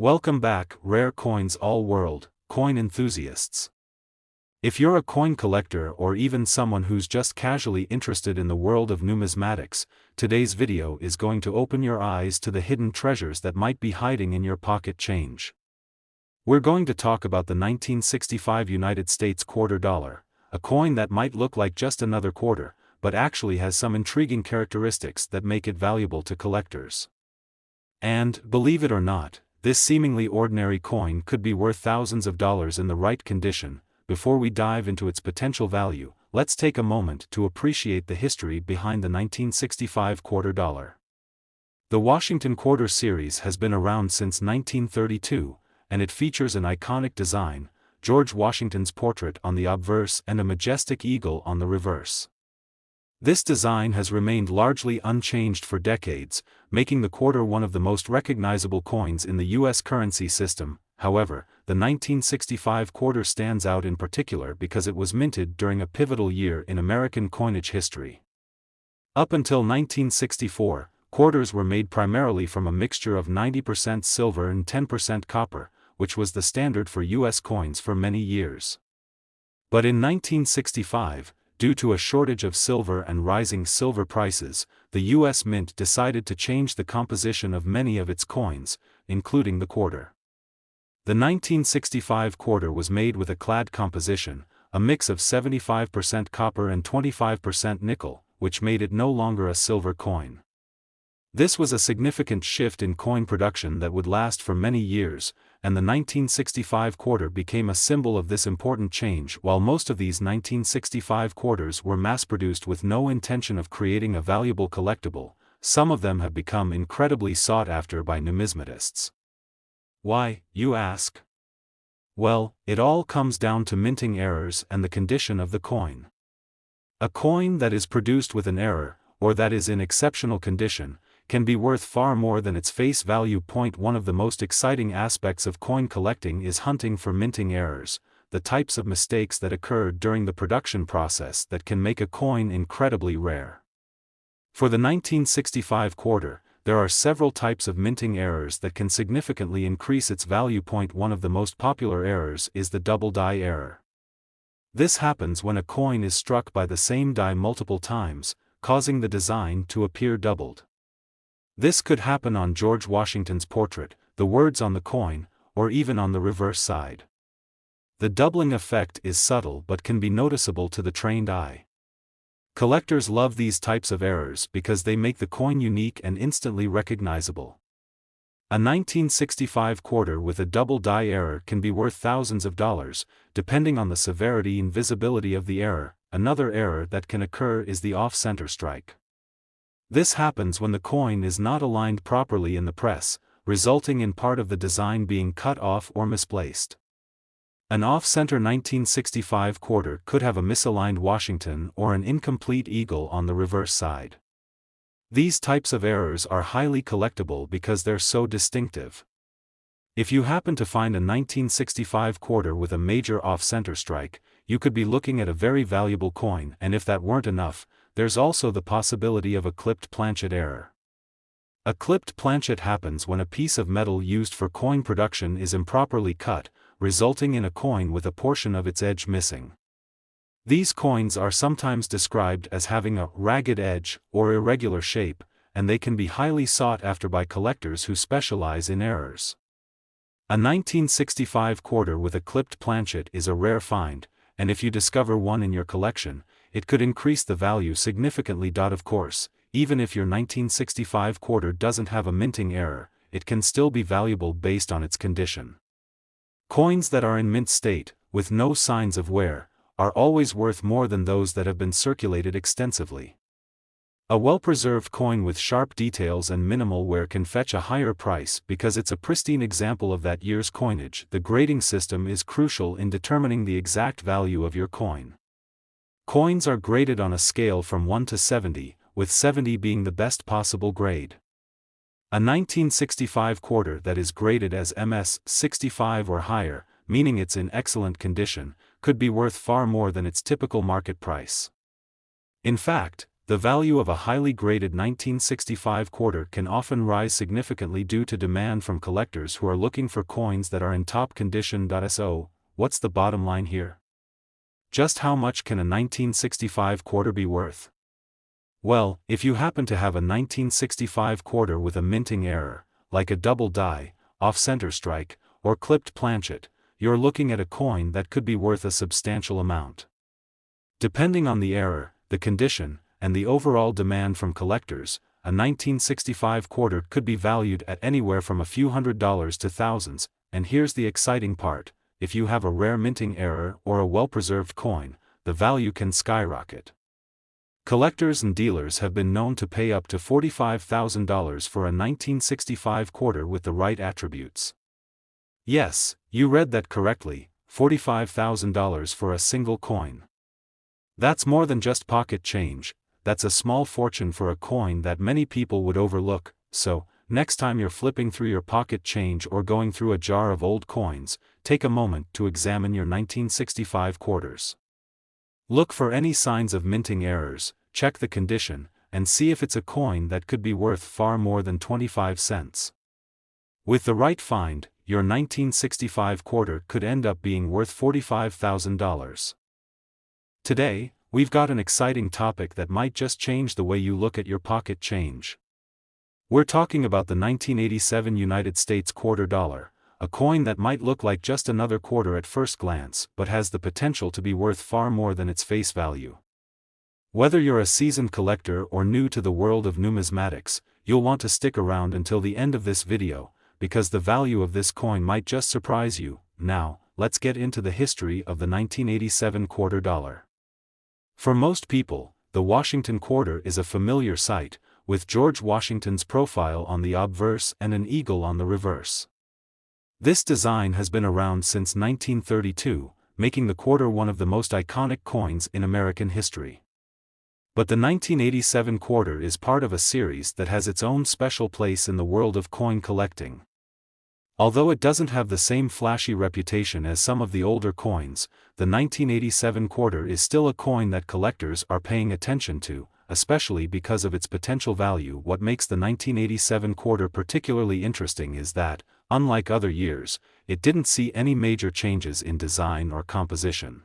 Welcome back, rare coins all world, coin enthusiasts. If you're a coin collector or even someone who's just casually interested in the world of numismatics, today's video is going to open your eyes to the hidden treasures that might be hiding in your pocket change. We're going to talk about the 1965 United States quarter dollar, a coin that might look like just another quarter, but actually has some intriguing characteristics that make it valuable to collectors. And, believe it or not, this seemingly ordinary coin could be worth thousands of dollars in the right condition. Before we dive into its potential value, let's take a moment to appreciate the history behind the 1965 quarter dollar. The Washington Quarter series has been around since 1932, and it features an iconic design, George Washington's portrait on the obverse and a majestic eagle on the reverse. This design has remained largely unchanged for decades, making the quarter one of the most recognizable coins in the U.S. currency system. However, the 1965 quarter stands out in particular because it was minted during a pivotal year in American coinage history. Up until 1964, quarters were made primarily from a mixture of 90% silver and 10% copper, which was the standard for U.S. coins for many years. But in 1965, due to a shortage of silver and rising silver prices, the U.S. Mint decided to change the composition of many of its coins, including the quarter. The 1965 quarter was made with a clad composition, a mix of 75% copper and 25% nickel, which made it no longer a silver coin. This was a significant shift in coin production that would last for many years, and the 1965 quarter became a symbol of this important change. While most of these 1965 quarters were mass-produced with no intention of creating a valuable collectible, some of them have become incredibly sought after by numismatists. Why, you ask? Well, it all comes down to minting errors and the condition of the coin. A coin that is produced with an error, or that is in exceptional condition, can be worth far more than its face value. One of the most exciting aspects of coin collecting is hunting for minting errors, the types of mistakes that occur during the production process that can make a coin incredibly rare. For the 1965 quarter, there are several types of minting errors that can significantly increase its value. One of the most popular errors is the double die error. This happens when a coin is struck by the same die multiple times, causing the design to appear doubled. This could happen on George Washington's portrait, the words on the coin, or even on the reverse side. The doubling effect is subtle but can be noticeable to the trained eye. Collectors love these types of errors because they make the coin unique and instantly recognizable. A 1965 quarter with a double die error can be worth thousands of dollars, depending on the severity and visibility of the error. Another error that can occur is the off-center strike. This happens when the coin is not aligned properly in the press, resulting in part of the design being cut off or misplaced. An off-center 1965 quarter could have a misaligned Washington or an incomplete eagle on the reverse side. These types of errors are highly collectible because they're so distinctive. If you happen to find a 1965 quarter with a major off-center strike, you could be looking at a very valuable coin. And if that weren't enough, there's also the possibility of a clipped planchet error. A clipped planchet happens when a piece of metal used for coin production is improperly cut, resulting in a coin with a portion of its edge missing. These coins are sometimes described as having a ragged edge or irregular shape, and they can be highly sought after by collectors who specialize in errors. A 1965 quarter with a clipped planchet is a rare find, and if you discover one in your collection, it could increase the value significantly. Of course, even if your 1965 quarter doesn't have a minting error, it can still be valuable based on its condition. Coins that are in mint state, with no signs of wear, are always worth more than those that have been circulated extensively. A well-preserved coin with sharp details and minimal wear can fetch a higher price because it's a pristine example of that year's coinage. The grading system is crucial in determining the exact value of your coin. Coins are graded on a scale from 1 to 70, with 70 being the best possible grade. A 1965 quarter that is graded as MS 65 or higher, meaning it's in excellent condition, could be worth far more than its typical market price. In fact, The value of a highly graded 1965 quarter can often rise significantly due to demand from collectors who are looking for coins that are in top condition. So, what's the bottom line here? Just how much can a 1965 quarter be worth? Well, if you happen to have a 1965 quarter with a minting error, like a double die, off-center strike, or clipped planchet, you're looking at a coin that could be worth a substantial amount. Depending on the error, the condition, and the overall demand from collectors, a 1965 quarter could be valued at anywhere from a few $100s to thousands, and here's the exciting part: if you have a rare minting error or a well-preserved coin, the value can skyrocket. Collectors and dealers have been known to pay up to $45,000 for a 1965 quarter with the right attributes. Yes, you read that correctly, $45,000 for a single coin. That's more than just pocket change. That's a small fortune for a coin that many people would overlook. So, next time you're flipping through your pocket change or going through a jar of old coins, take a moment to examine your 1965 quarters. Look for any signs of minting errors, check the condition, and see if it's a coin that could be worth far more than 25 cents. With the right find, your 1965 quarter could end up being worth $45,000. Today, we've got an exciting topic that might just change the way you look at your pocket change. We're talking about the 1987 United States quarter dollar, a coin that might look like just another quarter at first glance but has the potential to be worth far more than its face value. Whether you're a seasoned collector or new to the world of numismatics, you'll want to stick around until the end of this video, because the value of this coin might just surprise you. Now, let's get into the history of the 1987 quarter dollar. For most people, the Washington quarter is a familiar sight, with George Washington's profile on the obverse and an eagle on the reverse. This design has been around since 1932, making the quarter one of the most iconic coins in American history. But the 1987 quarter is part of a series that has its own special place in the world of coin collecting. Although it doesn't have the same flashy reputation as some of the older coins, the 1987 quarter is still a coin that collectors are paying attention to, especially because of its potential value. What makes the 1987 quarter particularly interesting is that, unlike other years, it didn't see any major changes in design or composition.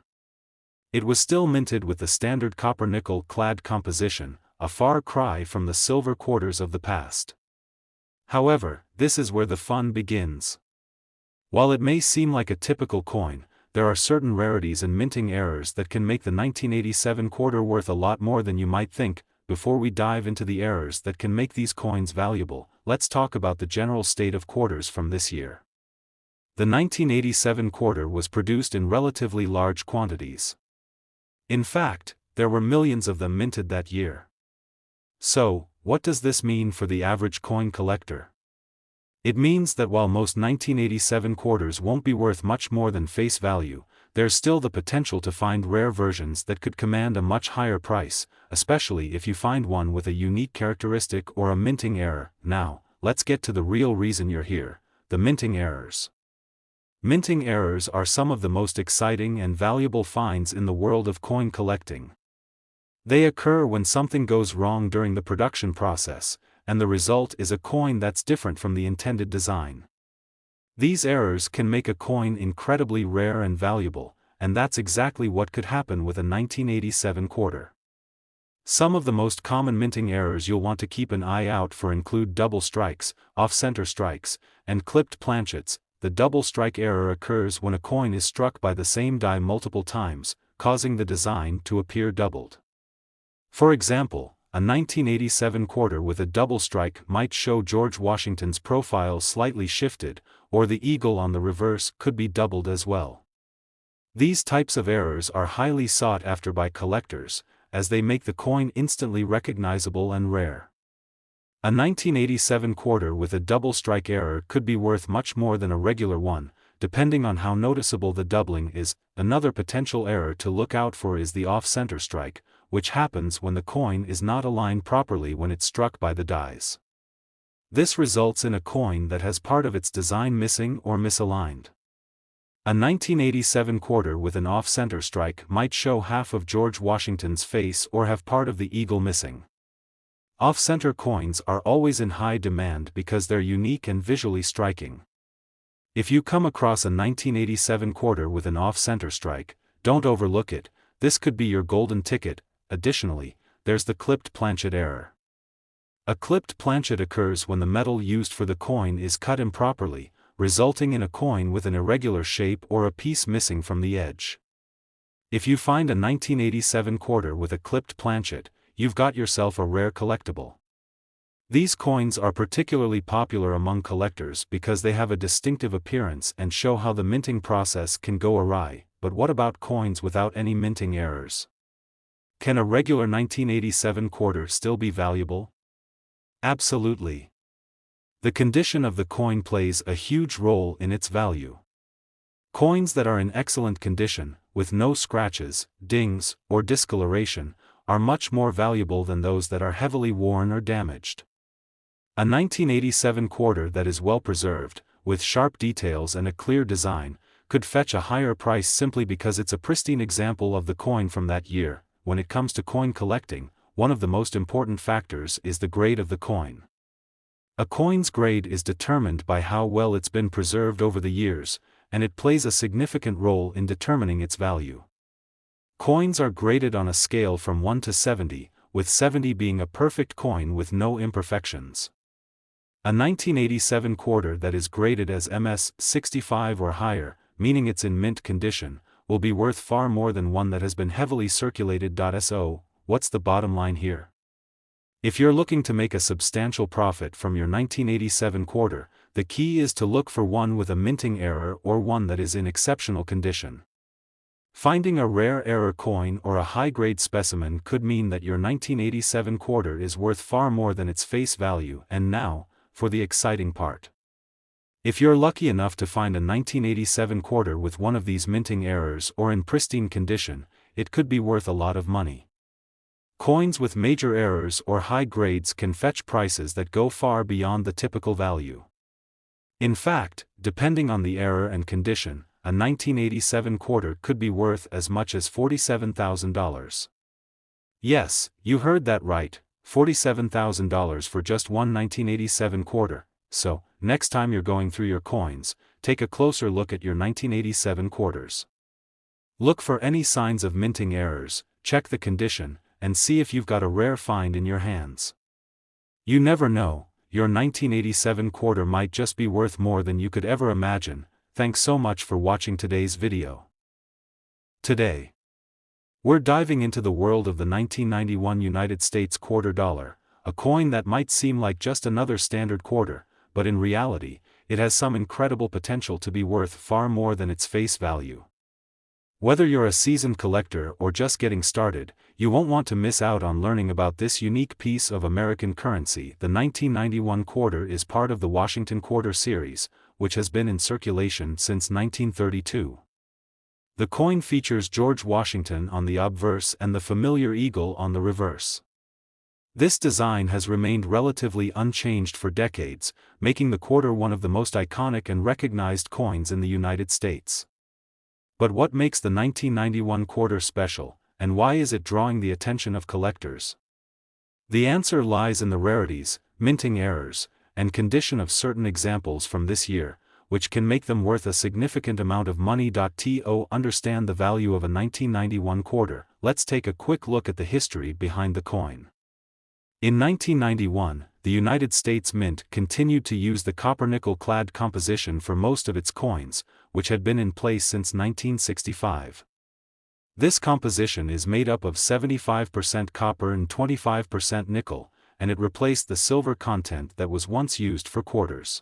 It was still minted with the standard copper-nickel clad composition, a far cry from the silver quarters of the past. However, this is where the fun begins. While it may seem like a typical coin, there are certain rarities and minting errors that can make the 1987 quarter worth a lot more than you might think. Before we dive into the errors that can make these coins valuable, let's talk about the general state of quarters from this year. The 1987 quarter was produced in relatively large quantities. In fact, there were millions of them minted that year. So, what does this mean for the average coin collector? It means that while most 1987 quarters won't be worth much more than face value, there's still the potential to find rare versions that could command a much higher price, especially if you find one with a unique characteristic or a minting error. Now, let's get to the real reason you're here: the minting errors. Minting errors are some of the most exciting and valuable finds in the world of coin collecting. They occur when something goes wrong during the production process, and the result is a coin that's different from the intended design. These errors can make a coin incredibly rare and valuable, and that's exactly what could happen with a 1987 quarter. Some of the most common minting errors you'll want to keep an eye out for include double strikes, off-center strikes, and clipped planchets. The double strike error occurs when a coin is struck by the same die multiple times, causing the design to appear doubled. For example, a 1987 quarter with a double strike might show George Washington's profile slightly shifted, or the eagle on the reverse could be doubled as well. These types of errors are highly sought after by collectors, as they make the coin instantly recognizable and rare. A 1987 quarter with a double strike error could be worth much more than a regular one, depending on how noticeable the doubling is. Another potential error to look out for is the off-center strike, which happens when the coin is not aligned properly when it's struck by the dies. This results in a coin that has part of its design missing or misaligned. A 1987 quarter with an off-center strike might show half of George Washington's face or have part of the eagle missing. Off-center coins are always in high demand because they're unique and visually striking. If you come across a 1987 quarter with an off-center strike, don't overlook it. This could be your golden ticket. Additionally, there's the clipped planchet error. A clipped planchet occurs when the metal used for the coin is cut improperly, resulting in a coin with an irregular shape or a piece missing from the edge. If you find a 1987 quarter with a clipped planchet, you've got yourself a rare collectible. These coins are particularly popular among collectors because they have a distinctive appearance and show how the minting process can go awry. But what about coins without any minting errors? Can a regular 1987 quarter still be valuable? Absolutely. The condition of the coin plays a huge role in its value. Coins that are in excellent condition, with no scratches, dings, or discoloration, are much more valuable than those that are heavily worn or damaged. A 1987 quarter that is well preserved, with sharp details and a clear design, could fetch a higher price simply because it's a pristine example of the coin from that year. When it comes to coin collecting, one of the most important factors is the grade of the coin. A coin's grade is determined by how well it's been preserved over the years, and it plays a significant role in determining its value. Coins are graded on a scale from 1 to 70, with 70 being a perfect coin with no imperfections. A 1987 quarter that is graded as MS 65 or higher, meaning it's in mint condition, will be worth far more than one that has been heavily circulated. So, what's the bottom line here? If you're looking to make a substantial profit from your 1987 quarter, the key is to look for one with a minting error or one that is in exceptional condition. Finding a rare error coin or a high-grade specimen could mean that your 1987 quarter is worth far more than its face value. And now, for the exciting part. If you're lucky enough to find a 1987 quarter with one of these minting errors or in pristine condition, it could be worth a lot of money. Coins with major errors or high grades can fetch prices that go far beyond the typical value. In fact, depending on the error and condition, a 1987 quarter could be worth as much as $47,000. Yes, you heard that right, $47,000 for just one 1987 quarter. So, next time you're going through your coins, take a closer look at your 1987 quarters. Look for any signs of minting errors, check the condition, and see if you've got a rare find in your hands. You never know, your 1987 quarter might just be worth more than you could ever imagine. Thanks so much for watching today's video. Today, we're diving into the world of the 1991 United States quarter dollar, a coin that might seem like just another standard quarter, but in reality, it has some incredible potential to be worth far more than its face value. Whether you're a seasoned collector or just getting started, you won't want to miss out on learning about this unique piece of American currency. The 1991 quarter is part of the Washington Quarter series, which has been in circulation since 1932. The coin features George Washington on the obverse and the familiar eagle on the reverse. This design has remained relatively unchanged for decades, making the quarter one of the most iconic and recognized coins in the United States. But what makes the 1991 quarter special, and why is it drawing the attention of collectors? The answer lies in the rarities, minting errors, and condition of certain examples from this year, which can make them worth a significant amount of money. To understand the value of a 1991 quarter, let's take a quick look at the history behind the coin. In 1991, the United States Mint continued to use the copper-nickel-clad composition for most of its coins, which had been in place since 1965. This composition is made up of 75% copper and 25% nickel, and it replaced the silver content that was once used for quarters.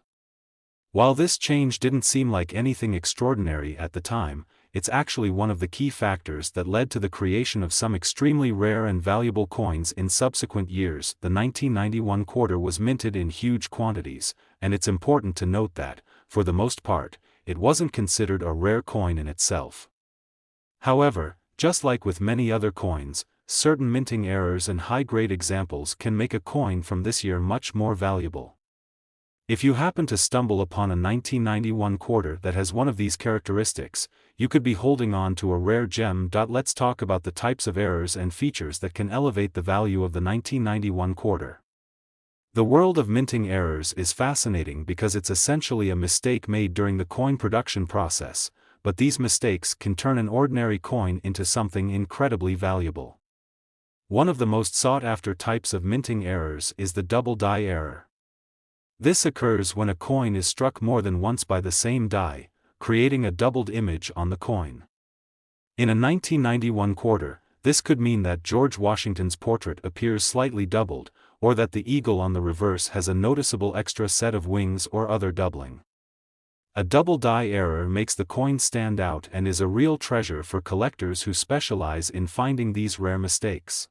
While this change didn't seem like anything extraordinary at the time, it's actually one of the key factors that led to the creation of some extremely rare and valuable coins in subsequent years. The 1991 quarter was minted in huge quantities, and it's important to note that, for the most part, it wasn't considered a rare coin in itself. However, just like with many other coins, certain minting errors and high-grade examples can make a coin from this year much more valuable. If you happen to stumble upon a 1991 quarter that has one of these characteristics, you could be holding on to a rare gem. Let's talk about the types of errors and features that can elevate the value of the 1991 quarter. The world of minting errors is fascinating because it's essentially a mistake made during the coin production process, but these mistakes can turn an ordinary coin into something incredibly valuable. One of the most sought-after types of minting errors is the double die error. This occurs when a coin is struck more than once by the same die, creating a doubled image on the coin. In a 1991 quarter, this could mean that George Washington's portrait appears slightly doubled, or that the eagle on the reverse has a noticeable extra set of wings or other doubling. A double die error makes the coin stand out and is a real treasure for collectors who specialize in finding these rare mistakes.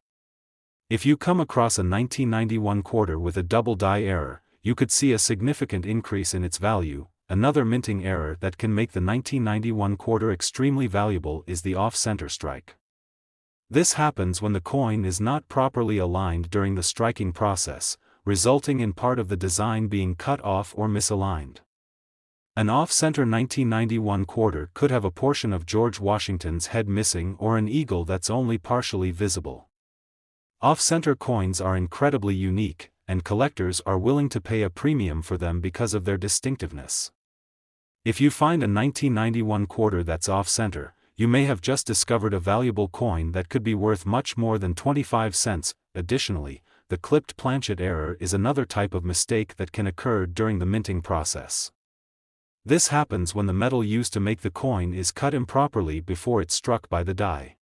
If you come across a 1991 quarter with a double die error, you could see a significant increase in its value. Another minting error that can make the 1991 quarter extremely valuable is the off-center strike. This happens when the coin is not properly aligned during the striking process, resulting in part of the design being cut off or misaligned. An off-center 1991 quarter could have a portion of George Washington's head missing or an eagle that's only partially visible. Off-center coins are incredibly unique, and collectors are willing to pay a premium for them because of their distinctiveness. If you find a 1991 quarter that's off-center, you may have just discovered a valuable coin that could be worth much more than 25 cents. Additionally, the clipped planchet error is another type of mistake that can occur during the minting process. This happens when the metal used to make the coin is cut improperly before it's struck by the die.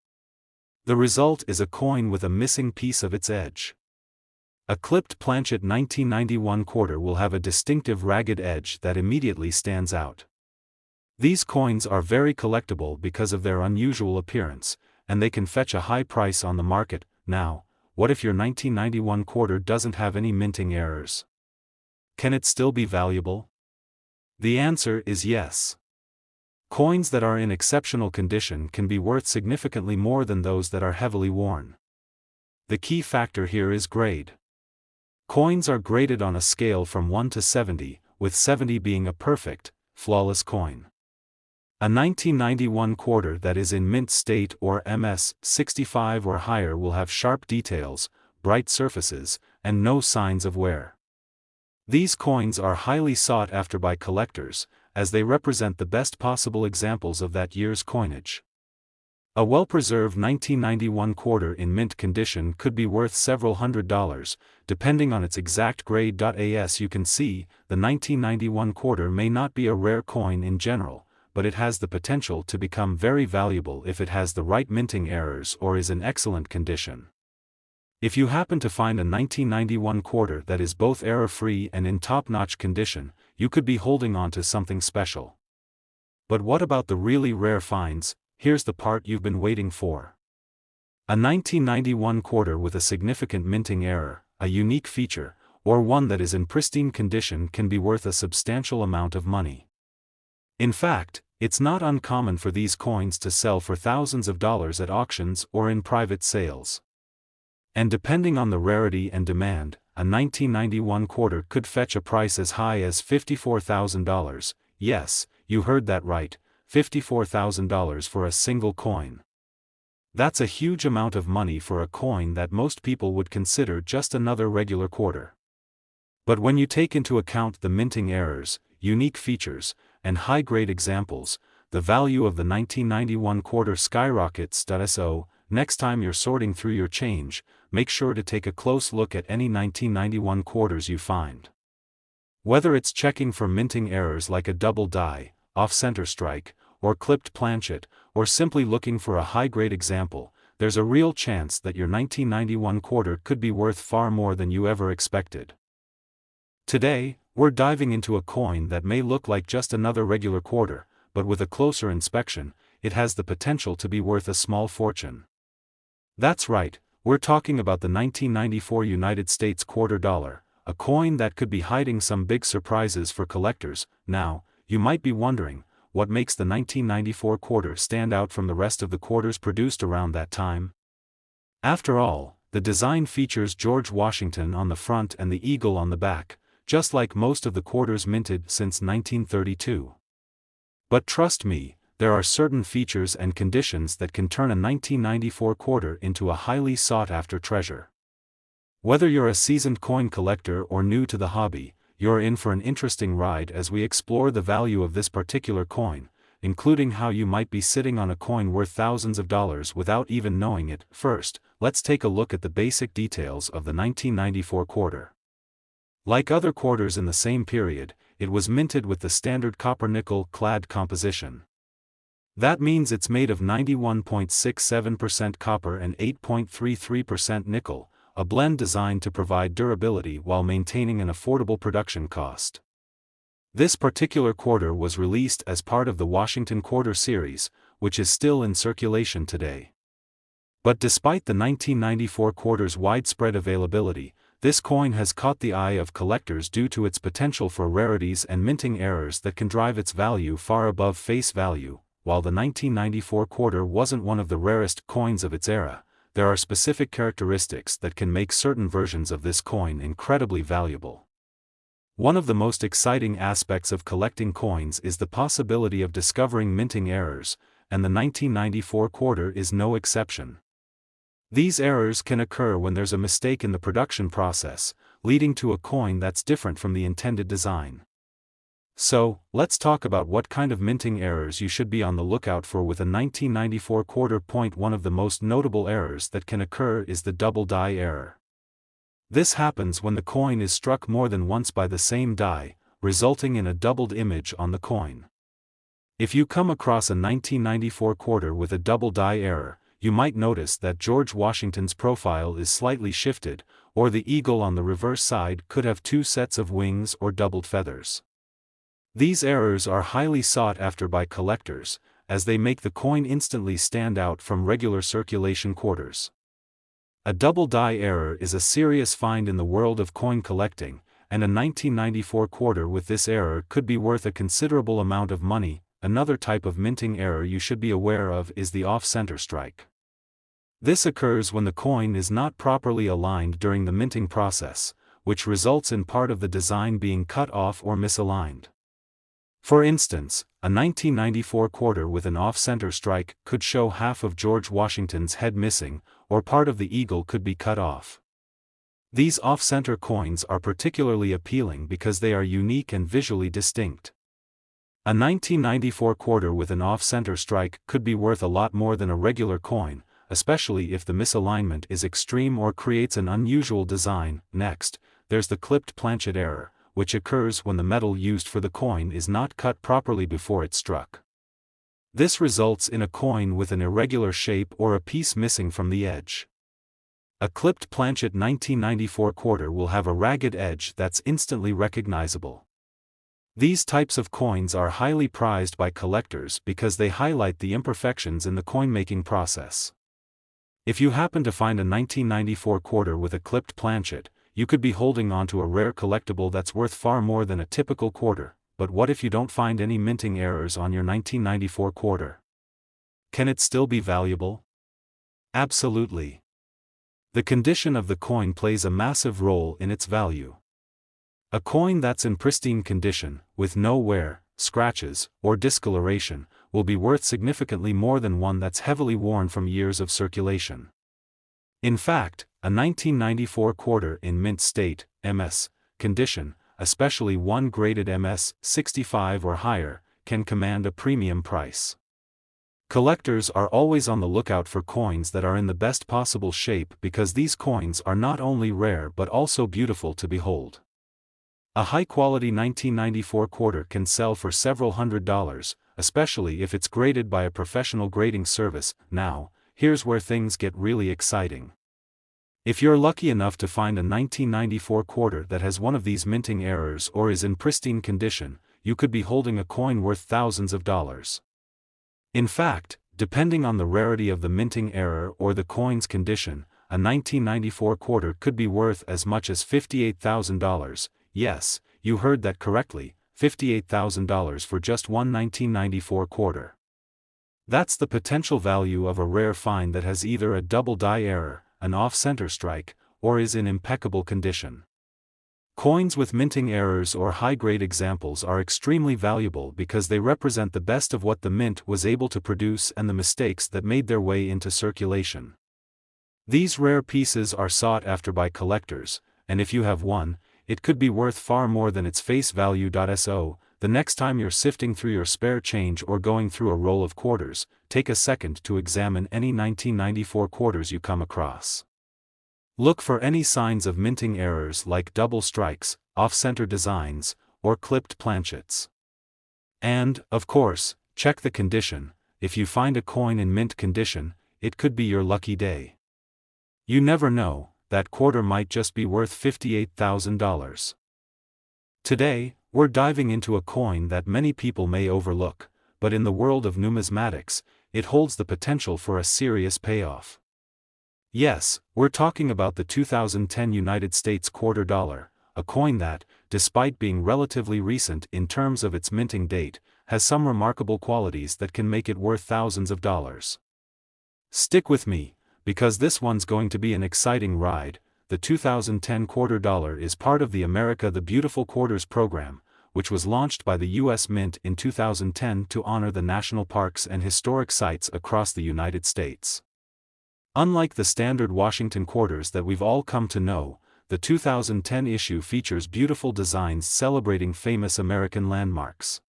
The result is a coin with a missing piece of its edge. A clipped planchet 1991 quarter will have a distinctive ragged edge that immediately stands out. These coins are very collectible because of their unusual appearance, and they can fetch a high price on the market. Now, what if your 1991 quarter doesn't have any minting errors? Can it still be valuable? The answer is yes. Coins that are in exceptional condition can be worth significantly more than those that are heavily worn. The key factor here is grade. Coins are graded on a scale from 1 to 70, with 70 being a perfect, flawless coin. A 1991 quarter that is in mint state or MS 65 or higher will have sharp details, bright surfaces, and no signs of wear. These coins are highly sought after by collectors, as they represent the best possible examples of that year's coinage. A well-preserved 1991 quarter in mint condition could be worth several $100s, depending on its exact grade. As you can see, the 1991 quarter may not be a rare coin in general, but it has the potential to become very valuable if it has the right minting errors or is in excellent condition. If you happen to find a 1991 quarter that is both error-free and in top-notch condition, you could be holding on to something special. But what about the really rare finds? Here's the part you've been waiting for. A 1991 quarter with a significant minting error, a unique feature, or one that is in pristine condition can be worth a substantial amount of money. In fact, it's not uncommon for these coins to sell for thousands of dollars at auctions or in private sales. And depending on the rarity and demand, a 1991 quarter could fetch a price as high as $54,000. Yes, you heard that right, $54,000 for a single coin. That's a huge amount of money for a coin that most people would consider just another regular quarter. But when you take into account the minting errors, unique features, and high-grade examples, the value of the 1991 quarter skyrockets. So, next time you're sorting through your change, make sure to take a close look at any 1991 quarters you find. Whether it's checking for minting errors like a double die, off-center strike, or clipped planchet, or simply looking for a high-grade example, there's a real chance that your 1991 quarter could be worth far more than you ever expected. Today, we're diving into a coin that may look like just another regular quarter, but with a closer inspection, it has the potential to be worth a small fortune. That's right, we're talking about the 1994 United States quarter dollar, a coin that could be hiding some big surprises for collectors. Now, you might be wondering, what makes the 1994 quarter stand out from the rest of the quarters produced around that time? After all, the design features George Washington on the front and the eagle on the back. just like most of the quarters minted since 1932. But trust me, there are certain features and conditions that can turn a 1994 quarter into a highly sought-after treasure. Whether you're a seasoned coin collector or new to the hobby, you're in for an interesting ride as we explore the value of this particular coin, including how you might be sitting on a coin worth thousands of dollars without even knowing it. First, let's take a look at the basic details of the 1994 quarter. Like other quarters in the same period, it was minted with the standard copper-nickel clad composition. That means it's made of 91.67% copper and 8.33% nickel, a blend designed to provide durability while maintaining an affordable production cost. This particular quarter was released as part of the Washington Quarter series, which is still in circulation today. But despite the 1994 quarter's widespread availability, this coin has caught the eye of collectors due to its potential for rarities and minting errors that can drive its value far above face value. While the 1994 quarter wasn't one of the rarest coins of its era, there are specific characteristics that can make certain versions of this coin incredibly valuable. One of the most exciting aspects of collecting coins is the possibility of discovering minting errors, and the 1994 quarter is no exception. These errors can occur when there's a mistake in the production process, leading to a coin that's different from the intended design. So, let's talk about what kind of minting errors you should be on the lookout for with a 1994 quarter. One of the most notable errors that can occur is the double die error. This happens when the coin is struck more than once by the same die, resulting in a doubled image on the coin. If you come across a 1994 quarter with a double die error, you might notice that George Washington's profile is slightly shifted, or the eagle on the reverse side could have two sets of wings or doubled feathers. These errors are highly sought after by collectors, as they make the coin instantly stand out from regular circulation quarters. A double die error is a serious find in the world of coin collecting, and a 1994 quarter with this error could be worth a considerable amount of money. Another type of minting error you should be aware of is the off-center strike. This occurs when the coin is not properly aligned during the minting process, which results in part of the design being cut off or misaligned. For instance, a 1994 quarter with an off-center strike could show half of George Washington's head missing, or part of the eagle could be cut off. These off-center coins are particularly appealing because they are unique and visually distinct. A 1994 quarter with an off-center strike could be worth a lot more than a regular coin, especially if the misalignment is extreme or creates an unusual design. Next, there's the clipped planchet error, which occurs when the metal used for the coin is not cut properly before it's struck. This results in a coin with an irregular shape or a piece missing from the edge. A clipped planchet 1994 quarter will have a ragged edge that's instantly recognizable. These types of coins are highly prized by collectors because they highlight the imperfections in the coin-making process. If you happen to find a 1994 quarter with a clipped planchet, you could be holding on to a rare collectible that's worth far more than a typical quarter. But what if you don't find any minting errors on your 1994 quarter? Can it still be valuable? Absolutely. The condition of the coin plays a massive role in its value. A coin that's in pristine condition, with no wear, scratches, or discoloration, will be worth significantly more than one that's heavily worn from years of circulation. In fact, a 1994 quarter in mint state, MS, condition, especially one graded MS 65 or higher, can command a premium price. Collectors are always on the lookout for coins that are in the best possible shape because these coins are not only rare but also beautiful to behold. A high-quality 1994 quarter can sell for several $100s, especially if it's graded by a professional grading service. Now, here's where things get really exciting. If you're lucky enough to find a 1994 quarter that has one of these minting errors or is in pristine condition, you could be holding a coin worth thousands of dollars. In fact, depending on the rarity of the minting error or the coin's condition, a 1994 quarter could be worth as much as $58,000. Yes, you heard that correctly, $58,000 for just one 1994 quarter. That's the potential value of a rare find that has either a double die error, an off-center strike, or is in impeccable condition. Coins with minting errors or high-grade examples are extremely valuable because they represent the best of what the mint was able to produce and the mistakes that made their way into circulation. These rare pieces are sought after by collectors, and if you have one, it could be worth far more than its face value. So, the next time you're sifting through your spare change or going through a roll of quarters, take a second to examine any 1994 quarters you come across. Look for any signs of minting errors like double strikes, off-center designs, or clipped planchets. And, of course, check the condition. If you find a coin in mint condition, it could be your lucky day. You never know, that quarter might just be worth $58,000. Today, we're diving into a coin that many people may overlook, but in the world of numismatics, it holds the potential for a serious payoff. Yes, we're talking about the 2010 United States quarter dollar, a coin that, despite being relatively recent in terms of its minting date, has some remarkable qualities that can make it worth thousands of dollars. Stick with me, because this one's going to be an exciting ride. The 2010 quarter dollar is part of the America the Beautiful Quarters program, which was launched by the U.S. Mint in 2010 to honor the national parks and historic sites across the United States. Unlike the standard Washington quarters that we've all come to know, the 2010 issue features beautiful designs celebrating famous American landmarks.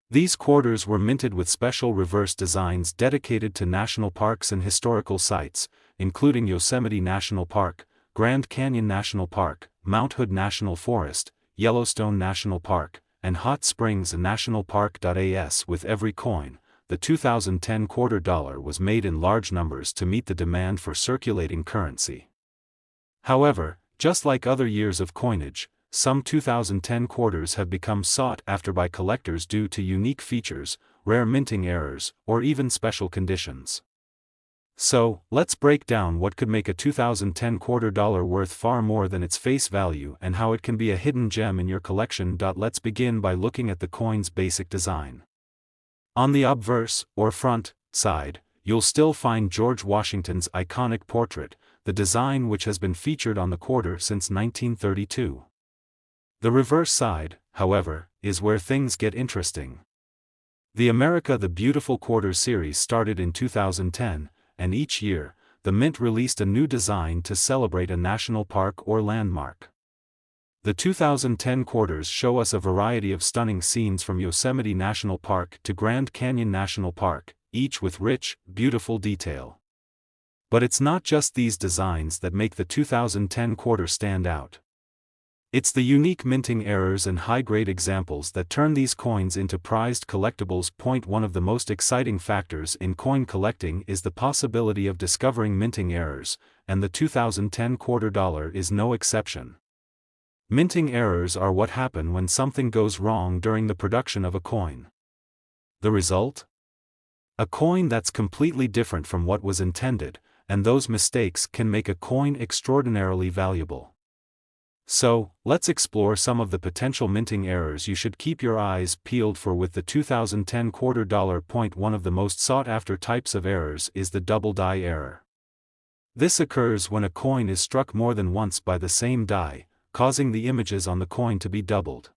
These quarters were minted with special reverse designs dedicated to national parks and historical sites, including Yosemite National Park, Grand Canyon National Park, Mount Hood National Forest, Yellowstone National Park, and Hot Springs National Park. With every coin, the 2010 quarter dollar was made in large numbers to meet the demand for circulating currency. However, just like other years of coinage, some 2010 quarters have become sought after by collectors due to unique features, rare minting errors, or even special conditions. So, let's break down what could make a 2010 quarter dollar worth far more than its face value and how it can be a hidden gem in your collection. Let's begin by looking at the coin's basic design. On the obverse, or front, side, you'll still find George Washington's iconic portrait, the design which has been featured on the quarter since 1932. The reverse side, however, is where things get interesting. The America the Beautiful Quarters series started in 2010, and each year, the Mint released a new design to celebrate a national park or landmark. The 2010 quarters show us a variety of stunning scenes from Yosemite National Park to Grand Canyon National Park, each with rich, beautiful detail. But it's not just these designs that make the 2010 quarter stand out. It's the unique minting errors and high-grade examples that turn these coins into prized collectibles. One of the most exciting factors in coin collecting is the possibility of discovering minting errors, and the 2010 quarter dollar is no exception. Minting errors are what happen when something goes wrong during the production of a coin. The result? A coin that's completely different from what was intended, and those mistakes can make a coin extraordinarily valuable. So, let's explore some of the potential minting errors you should keep your eyes peeled for with the 2010 quarter dollar. One of the most sought-after types of errors is the double die error. This occurs when a coin is struck more than once by the same die, causing the images on the coin to be doubled.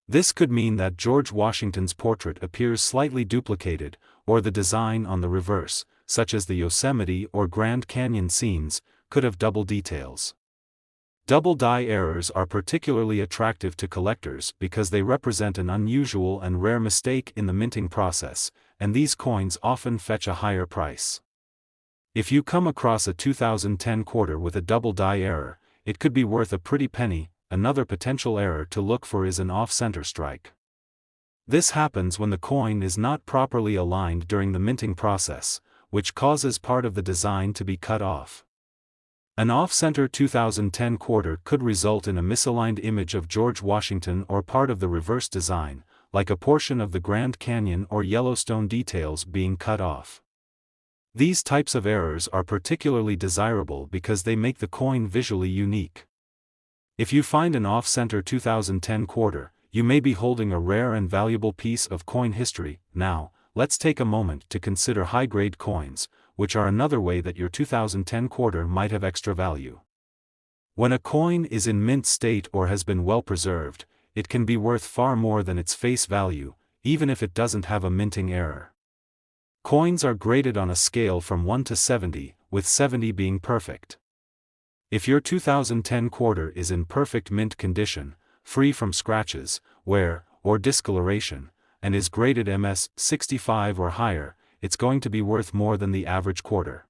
This could mean that George Washington's portrait appears slightly duplicated, or the design on the reverse, such as the Yosemite or Grand Canyon scenes, could have double details. Double die errors are particularly attractive to collectors because they represent an unusual and rare mistake in the minting process, and these coins often fetch a higher price. If you come across a 2010 quarter with a double die error, it could be worth a pretty penny. Another potential error to look for is an off-center strike. This happens when the coin is not properly aligned during the minting process, which causes part of the design to be cut off. An off-center 2010 quarter could result in a misaligned image of George Washington or part of the reverse design, like a portion of the Grand Canyon or Yellowstone details being cut off. These types of errors are particularly desirable because they make the coin visually unique. If you find an off-center 2010 quarter, you may be holding a rare and valuable piece of coin history. Now, let's take a moment to consider high-grade coins, which are another way that your 2010 quarter might have extra value. When a coin is in mint state or has been well preserved, it can be worth far more than its face value, even if it doesn't have a minting error. Coins are graded on a scale from 1 to 70, with 70 being perfect. If your 2010 quarter is in perfect mint condition, free from scratches, wear, or discoloration, and is graded MS 65 or higher, it's going to be worth more than the average quarter.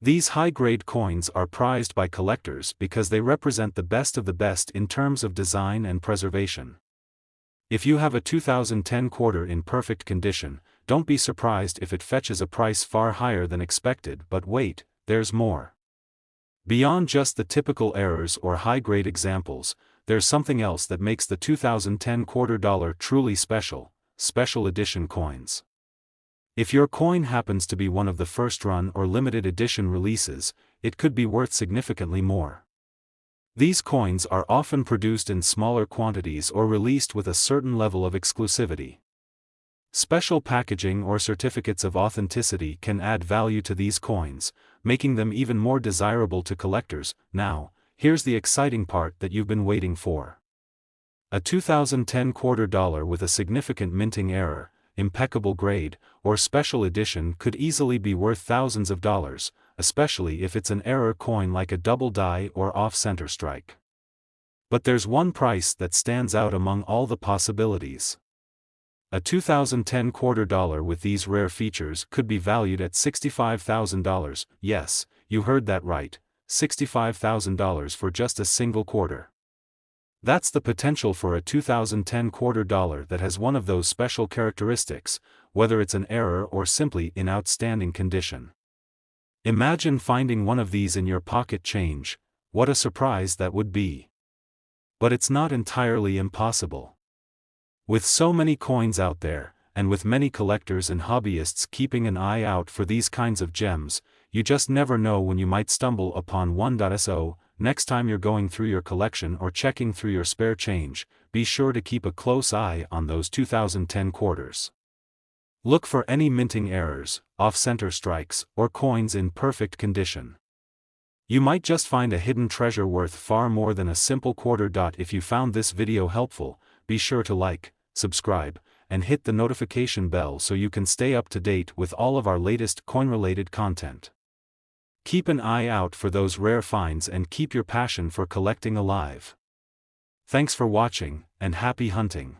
These high-grade coins are prized by collectors because they represent the best of the best in terms of design and preservation. If you have a 2010 quarter in perfect condition, don't be surprised if it fetches a price far higher than expected, but wait, there's more. Beyond just the typical errors or high-grade examples, there's something else that makes the 2010 quarter dollar truly special: special edition coins. If your coin happens to be one of the first-run or limited edition releases, it could be worth significantly more. These coins are often produced in smaller quantities or released with a certain level of exclusivity. Special packaging or certificates of authenticity can add value to these coins, making them even more desirable to collectors. Now, here's the exciting part that you've been waiting for. A 2010 quarter dollar with a significant minting error, impeccable grade, or special edition could easily be worth thousands of dollars, especially if it's an error coin like a double die or off-center strike. But there's one price that stands out among all the possibilities. A 2010 quarter dollar with these rare features could be valued at $65,000, yes, you heard that right, $65,000 for just a single quarter. That's the potential for a 2010 quarter dollar that has one of those special characteristics, whether it's an error or simply in outstanding condition. Imagine finding one of these in your pocket change, what a surprise that would be. But it's not entirely impossible. With so many coins out there, and with many collectors and hobbyists keeping an eye out for these kinds of gems, you just never know when you might stumble upon one. So, next time you're going through your collection or checking through your spare change, be sure to keep a close eye on those 2010 quarters. Look for any minting errors, off-center strikes, or coins in perfect condition. You might just find a hidden treasure worth far more than a simple quarter. If you found this video helpful, be sure to like, subscribe, and hit the notification bell so you can stay up to date with all of our latest coin-related content. Keep an eye out for those rare finds and keep your passion for collecting alive. Thanks for watching, and happy hunting.